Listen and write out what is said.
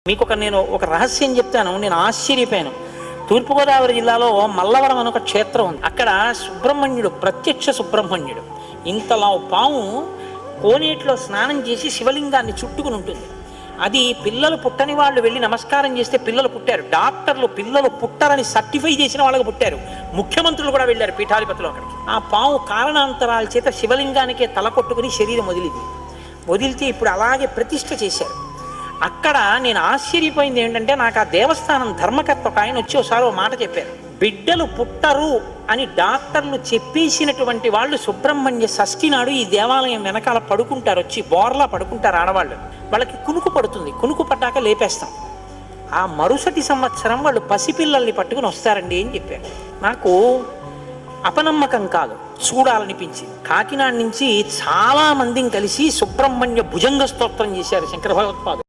నేను ఒక రహస్యం చెప్తాను. నేను ఆశ్చర్యపోయాను. తూర్పుగోదావరి జిల్లాలో మల్లవరం అని ఒక క్షేత్రం ఉంది. అక్కడ సుబ్రహ్మణ్యుడు, ప్రత్యక్ష సుబ్రహ్మణ్యుడు, ఇంతలా పాము కోనేటిలో స్నానం చేసి శివలింగాన్ని చుట్టుకుని ఉంటుంది. అది పిల్లలు పుట్టని వాళ్ళు వెళ్ళి నమస్కారం చేస్తే పిల్లలు పుట్టారు. డాక్టర్లు పిల్లలు పుట్టారని సర్టిఫై చేసిన వాళ్ళకి పుట్టారు. ముఖ్యమంత్రులు కూడా వెళ్ళారు పీఠాధిపతులు అక్కడికి. ఆ పాము కారణాంతరాల చేత శివలింగానికే తల కొట్టుకుని శరీరం వదిలితే ఇప్పుడు అలాగే ప్రతిష్ఠ చేశారు. అక్కడ నేను ఆశ్చర్యపోయింది ఏంటంటే, నాకు ఆ దేవస్థానం ధర్మకర్త ఒక ఆయన వచ్చి ఒకసారి ఓ మాట చెప్పారు. బిడ్డలు పుట్టరు అని డాక్టర్లు చెప్పేసినటువంటి వాళ్ళు సుబ్రహ్మణ్య షష్ఠి నాడు ఈ దేవాలయం వెనకాల పడుకుంటారు, వచ్చి బోర్లా పడుకుంటారు ఆడవాళ్ళు. వాళ్ళకి కునుకు పడుతుంది, కునుకు పడ్డాక లేపేస్తాం. ఆ మరుసటి సంవత్సరం వాళ్ళు పసిపిల్లల్ని పట్టుకుని వస్తారండి అని చెప్పారు. నాకు అపనమ్మకం కాదు, చూడాలనిపించింది. కాకినాడ నుంచి చాలా మందిని కలిసి సుబ్రహ్మణ్య భుజంగ స్తోత్రం చేశారు శంకర భగవత్పాదులు.